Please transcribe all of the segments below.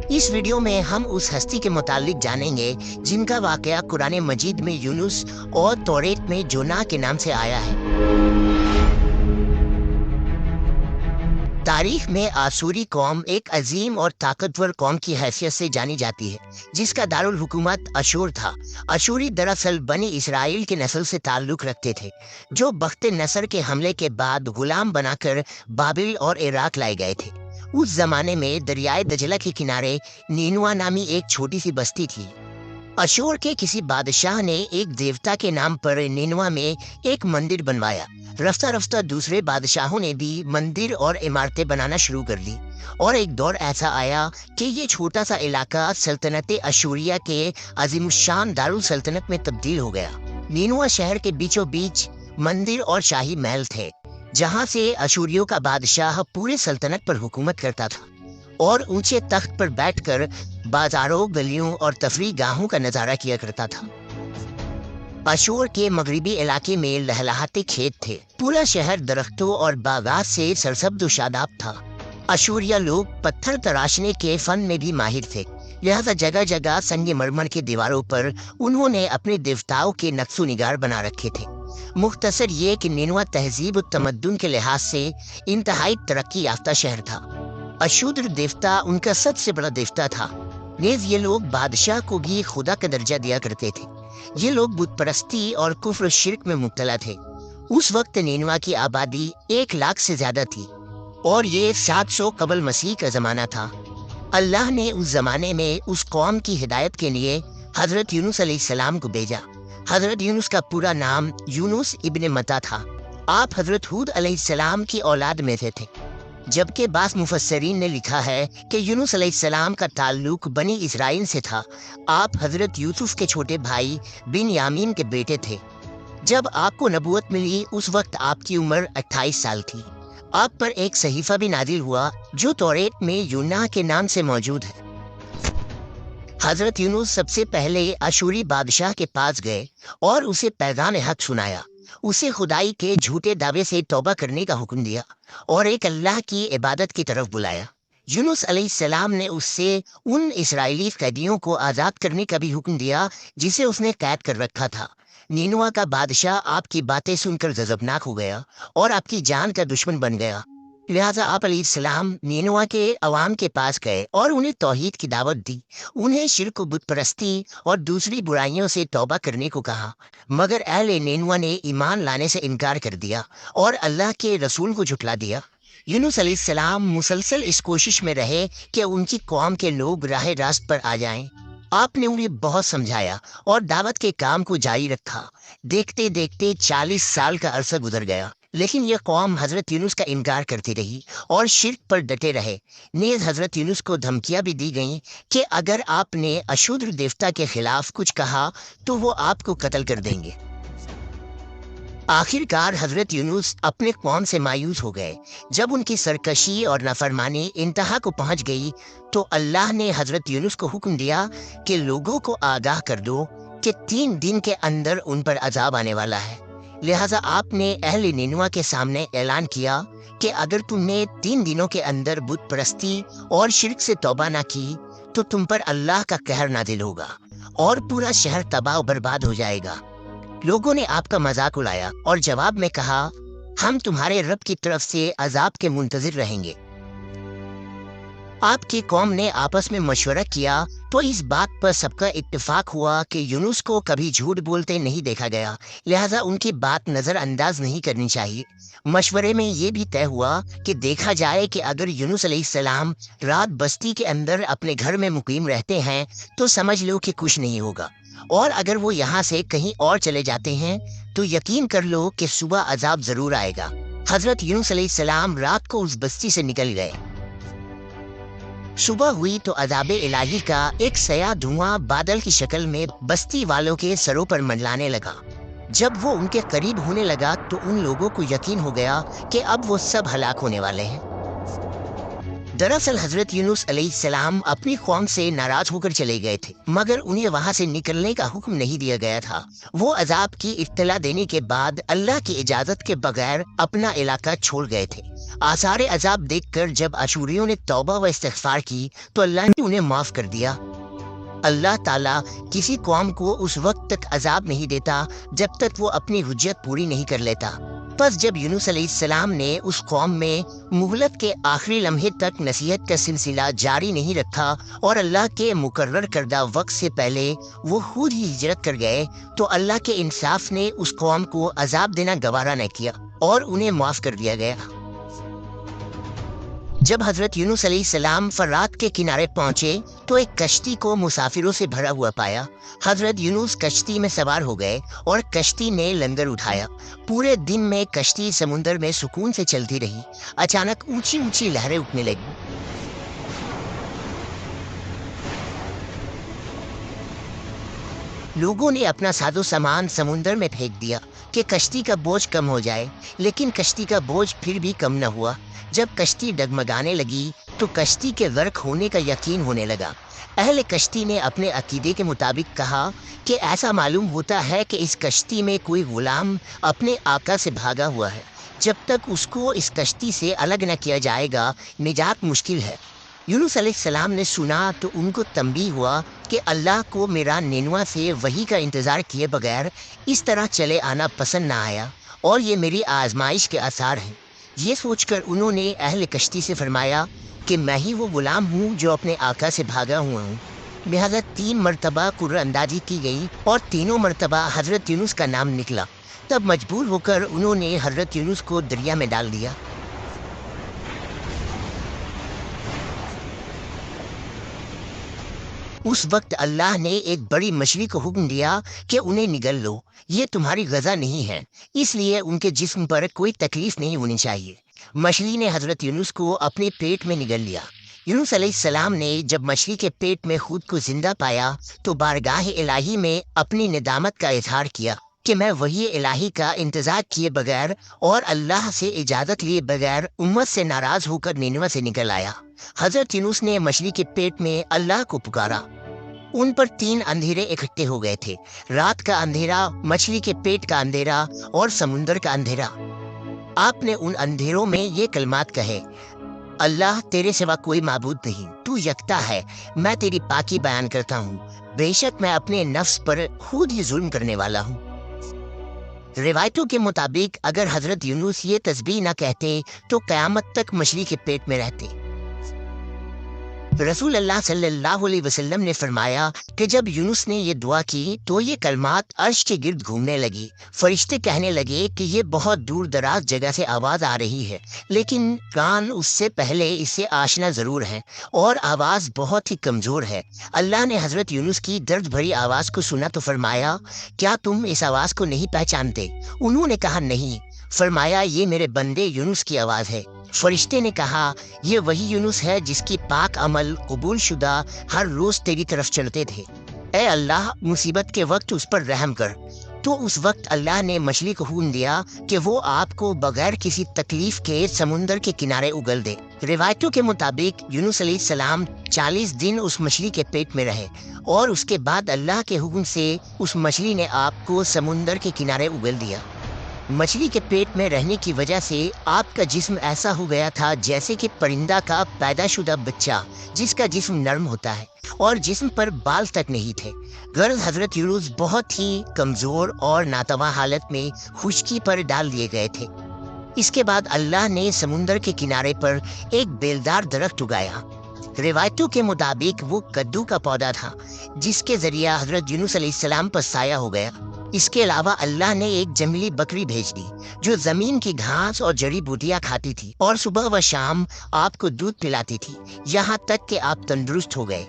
इस वीडियो में हम उस हस्ती के मुतालिक जानेंगे जिनका वाकया कुरान मजीद में यूनुस और तौरेत में जोना के नाम से आया है। तारीख में आसूरी कौम एक अजीम और ताकतवर कौम की हैसियत से जानी जाती है, जिसका दारुल हुकूमत अशूर था। अशूरी दरअसल बनी इसराइल के नस्ल से ताल्लुक रखते थे, जो बख्ते नसर के हमले के बाद गुलाम बनाकर बाबिल और इराक लाए गए थे। उस जमाने में दरियाए दजला के किनारे नीनुआ नामी एक छोटी सी बस्ती थी। अशूर के किसी बादशाह ने एक देवता के नाम पर नीनुआ में एक मंदिर बनवाया। रफ्ता रफ्ता दूसरे बादशाहों ने भी मंदिर और इमारतें बनाना शुरू कर दी, और एक दौर ऐसा आया कि ये छोटा सा इलाका सल्तनत अशूरिया के अजीमुशान दारुल सल्तनत में तब्दील हो गया। नीनुआ शहर के बीचों बीच मंदिर और शाही महल थे, जहाँ से अशूरियों का बादशाह पूरे सल्तनत पर हुकूमत करता था और ऊंचे तख्त पर बैठकर बाजारों, गलियों और तफरीह गाहों का नजारा किया करता था। अशूर के मगरिबी इलाके में लहलहाते खेत थे। पूरा शहर दरख्तों और बागात से सरसब्ज व शादाब था। अशूरिया लोग पत्थर तराशने के फन में भी माहिर थे, लिहाजा जगह जगह संग मरमर के दीवारों पर उन्होंने अपने देवताओं के नक्शो निगार बना रखे थे। मुख्तसर ये कि नीनुआ तहजीब और तमद्दुन के लिहाज से इंतहाई तरक्की याफ्ता शहर था। अशूद्र देवता उनका सबसे बड़ा देवता था। नेज़ ये लोग बादशाह को भी खुदा का दर्जा दिया करते थे। ये लोग बुत परस्ती और कुफ्र शिर्क में मुब्तला थे। उस वक्त नीनुआ की आबादी 1 लाख से ज्यादा थी और ये 700 कबल मसीह का जमाना था। अल्लाह ने उस जमाने में उस कौम की हिदायत के लिए हजरत यूनुस अलैहिस्सलाम को भेजा। हजरत यूनुस का पूरा नाम यूनुस इब्ने मत्ता था। आप हजरत हूद अलैहिस्सलाम की औलाद में से थे, जबकि बास मुफस्सरीन ने लिखा है कि यूनुस अलैहिस्सलाम का ताल्लुक बनी इसराइल से था। आप हजरत यूसुफ के छोटे भाई बिन यामीन के बेटे थे। जब आपको नबूवत मिली उस वक्त आपकी उम्र 28 साल थी। आप पर एक सहीफा भी नाजिल हुआ जो तौरेत में यूना के नाम से मौजूद है। हजरत यूनुस सबसे पहले अशूरी बादशाह के पास गए और उसे पैगाम हक सुनाया। उसे खुदाई के झूठे दावे से तौबा करने का हुक्म दिया और एक अल्लाह की इबादत की तरफ बुलाया। यूनुस अलैहिस्सलाम ने उससे उन इसराइली कैदियों को आज़ाद करने का भी हुक्म दिया जिसे उसने कैद कर रखा था। नीनुआ का बादशाह आपकी बातें सुनकर गज़बनाक हो गया और आपकी जान का दुश्मन बन गया। लिहाजा आप अलैहिस्सलाम नीनुआ के अवाम के पास गए और उन्हें तौहीद की दावत दी। उन्हें शिर्क, बुत परस्ती और दूसरी बुराइयों से तौबा करने को कहा, मगर अहले नीनुआ ने ईमान लाने से इनकार कर दिया और अल्लाह के रसूल को झुठला दिया। यूनुस अलैहिस्सलाम मुसलसल इस कोशिश में रहे कि उनकी कौम के लोग राह रास्त पर आ जाएं। आपने उन्हें बहुत समझाया और दावत के काम को जारी रखा। देखते देखते 40 साल का अरसा गुजर गया, लेकिन यह कौम हजरत यूनुस का इनकार करती रही और शिर्क पर डटे रहे। नेज़ हजरत यूनुस को धमकियां भी दी गईं कि अगर आपने अशूद्र देवता के खिलाफ कुछ कहा तो वो आपको कत्ल कर देंगे। आखिरकार हजरत यूनुस अपने कौम से मायूस हो गए। जब उनकी सरकशी और नाफरमानी इंतहा को पहुंच गई तो अल्लाह ने हजरत यूनुस को हुक्म दिया कि लोगों को आगाह कर दो कि 3 दिन के अंदर उन पर अजाब आने वाला है। लिहाजा आपने अहले नीनुआ के सामने ऐलान किया कि अगर तुमने 3 दिनों के अंदर बुत परस्ती और शिर्क से तौबा ना की तो तुम पर अल्लाह का कहर नाजिल होगा और पूरा शहर तबाह बर्बाद हो जाएगा। लोगों ने आपका मजाक उड़ाया और जवाब में कहा, हम तुम्हारे रब की तरफ से अजाब के मुंतजिर रहेंगे। आपकी कौम ने आपस में मशवरा किया तो इस बात पर सबका इत्तेफाक हुआ कि यूनुस को कभी झूठ बोलते नहीं देखा गया, लिहाजा उनकी बात नज़रअंदाज नहीं करनी चाहिए। मशवरे में ये भी तय हुआ कि देखा जाए कि अगर यूनुस अलैहिस्सलाम रात बस्ती के अंदर अपने घर में मुकीम रहते हैं तो समझ लो कि कुछ नहीं होगा, और अगर वो यहाँ से कहीं और चले जाते हैं तो यकीन कर लो कि सुबह अजाब जरूर आएगा। हजरत यूनुस अलैहिस्सलाम रात को उस बस्ती से निकल गए। सुबह हुई तो अज़ाब इलाही का एक सया धुआं बादल की शक्ल में बस्ती वालों के सरों पर मंडलाने लगा। जब वो उनके करीब होने लगा तो उन लोगों को यकीन हो गया कि अब वो सब हलाक होने वाले हैं। दरअसल हजरत यूनुस अलैहिस्सलाम अपनी कौम से नाराज होकर चले गए थे, मगर उन्हें वहां से निकलने का हुक्म नहीं दिया गया था। वो अजाब की इत्तला देने के बाद अल्लाह की इजाजत के बगैर अपना इलाका छोड़ गए थे। आसार अजाब देखकर जब अशूरियों ने तौबा व इस्तिग़फ़ार की तो अल्लाह ने उन्हें माफ़ कर दिया। अल्लाह ताला किसी कौम को उस वक्त तक अजाब नहीं देता जब तक वो अपनी हुज्जत पूरी नहीं कर लेता। बस जब यूनुस अलैहिस्सलाम ने उस कौम में मुहलत के आखिरी लम्हे तक नसीहत का सिलसिला जारी नहीं रखा और अल्लाह के मुकर्रर करदा वक्त से पहले वो खुद ही हिजरत कर गए, तो अल्लाह के इंसाफ ने उस कौम को अजाब देना गवारा न किया और उन्हें माफ़ कर दिया गया। जब हजरत यूनुस अलैहिस्सलाम फरात के किनारे पहुंचे तो एक कश्ती को मुसाफिरों से भरा हुआ पाया। हजरत यूनुस कश्ती में सवार हो गए और कश्ती ने लंगर उठाया। पूरे दिन में कश्ती समुंदर में सुकून से चलती रही। अचानक ऊंची ऊंची लहरें उठने लगी। लोगों ने अपना साजो सामान समुंदर में फेंक दिया कि कश्ती का बोझ कम हो जाए, लेकिन कश्ती का बोझ फिर भी कम न हुआ। जब कश्ती डगमगाने लगी तो कश्ती के गर्क होने का यकीन होने लगा। अहले कश्ती ने अपने अकीदे के मुताबिक कहा कि ऐसा मालूम होता है कि इस कश्ती में कोई गुलाम अपने आका से भागा हुआ है। जब तक उसको इस कश्ती से अलग न किया जाएगा, निजात मुश्किल है। यूनुस अलैहिस्सलाम ने सुना तो उनको तंबीह हुआ कि अल्लाह को मेरा निनवा से वही का इंतज़ार किए बगैर इस तरह चले आना पसंद ना आया और ये मेरी आजमाइश के आसार हैं। ये सोचकर उन्होंने अहले कश्ती से फरमाया कि मैं ही वो गुलाम हूँ जो अपने आका से भागा हुआ हूँ। लिहाजा 3 मरतबा कुर्रअंदाजी की गई और तीनों मरतबा हज़रत यूनुस का नाम निकला। तब मजबूर होकर उन्होंने हज़रत यूनुस को दरिया में डाल दिया। उस वक्त अल्लाह ने एक बड़ी मछली को हुक्म दिया कि उन्हें निगल लो, ये तुम्हारी गज़ा नहीं है, इसलिए उनके जिस्म पर कोई तकलीफ नहीं होनी चाहिए। मछली ने हज़रत यूनुस को अपने पेट में निगल लिया। यूनुस अलैहिस्सलाम ने जब मछली के पेट में खुद को जिंदा पाया तो बारगाह इलाही में अपनी निदामत का इजहार किया कि मैं वही इलाही का इंतज़ार किए बगैर और अल्लाह से इजाज़त लिए बगैर उम्मत से नाराज़ होकर निनवा से निकल आया। हज़रत यूनुस ने मछली के पेट में अल्लाह को पुकारा। उन पर 3 अंधेरे इकट्ठे हो गए थे, रात का अंधेरा, मछली के पेट का अंधेरा और समुंदर का अंधेरा। आपने उन अंधेरों में ये कलमात कहे, अल्लाह तेरे सिवा कोई माबूद नहीं, तू यकता है, मैं तेरी पाकी बयान करता हूँ, बेशक मैं अपने नफ्स पर खुद ही जुल्म करने वाला हूँ। रिवायतों के मुताबिक अगर हजरत यूनुस ये तस्बीह न कहते तो क़यामत तक मछली के पेट में रहते। रसूल अल्लाह सल्लल्लाहु अलैहि वसल्लम ने फरमाया कि जब यूनुस ने ये दुआ की तो ये कलमात अर्श के गिर्द घूमने लगी। फरिश्ते कहने लगे कि ये बहुत दूर दराज जगह से आवाज़ आ रही है, लेकिन कान उससे पहले इससे आशना ज़रूर है और आवाज़ बहुत ही कमज़ोर है। अल्लाह ने हज़रत यूनुस की दर्द भरी आवाज़ को सुना तो फरमाया, क्या तुम इस आवाज़ को नहीं पहचानते? उन्होंने कहा नहीं। फरमाया, ये मेरे बंदे यूनुस की आवाज़ है। फरिश्ते ने कहा, ये वही यूनुस है जिसकी पाक अमल कबूल शुदा हर रोज तेरी तरफ चलते थे। ए अल्लाह, मुसीबत के वक्त उस पर रहम कर। तो उस वक्त अल्लाह ने मछली को हुक्म दिया कि वो आपको बगैर किसी तकलीफ के समुंदर के किनारे उगल दे। रिवायतों के मुताबिक यूनुस अलैहिस्सलाम 40 दिन उस मछली के पेट में रहे और उसके बाद अल्लाह के हुक्म से उस मछली ने आपको समुंदर के किनारे उगल दिया। मछली के पेट में रहने की वजह से आपका जिस्म ऐसा हो गया था जैसे कि परिंदा का पैदाशुदा बच्चा, जिसका जिस्म नरम होता है और जिस्म पर बाल तक नहीं थे। गर्ज हजरत यूनुस बहुत ही कमज़ोर और नातवा हालत में खुश्की पर डाल दिए गए थे। इसके बाद अल्लाह ने समुंदर के किनारे पर एक बेलदार दरख्त उगाया। रिवायतों के मुताबिक वो कद्दू का पौधा था जिसके जरिए हजरत यूनुस अलैहिस्सलाम पर साया हो गया। इसके अलावा अल्लाह ने एक जंगली बकरी भेज दी जो जमीन की घास और जड़ी बूटियां खाती थी और सुबह व शाम आपको दूध पिलाती थी, यहाँ तक कि आप तंदुरुस्त हो गए।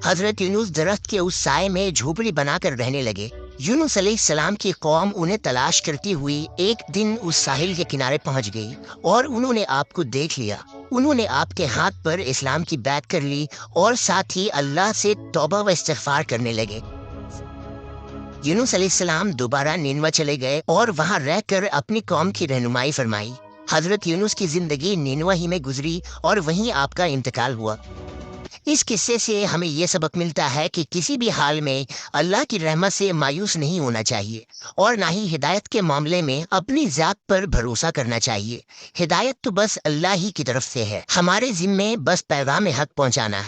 हजरत यूनुस दरख्त के उस साए में झोपड़ी बनाकर रहने लगे। यूनुस अलैहिस्सलाम की कौम उन्हें तलाश करती हुई एक दिन उस साहिल के किनारे पहुंच गई और उन्होंने आपको देख लिया। उन्होंने आपके हाथ पर इस्लाम की बैत कर ली और साथ ही अल्लाह से तौबा व इस्तिग़फ़ार करने लगे। यूनुस अलैहिस्सलाम दोबारा निनवा चले गए और वहां रहकर अपनी कौम की रहनुमाई फरमाई। हजरत यूनुस की जिंदगी निनवा ही में गुजरी और वहीं आपका इंतकाल हुआ। اس قصے سے ہمیں یہ سبق ملتا ہے کہ کسی بھی حال میں اللہ کی رحمت سے مایوس نہیں ہونا چاہیے، اور نہ ہی ہدایت کے معاملے میں اپنی ذات پر بھروسہ کرنا چاہیے۔ ہدایت تو بس اللہ ہی کی طرف سے ہے، ہمارے ذمے بس پیغام حق پہنچانا ہے۔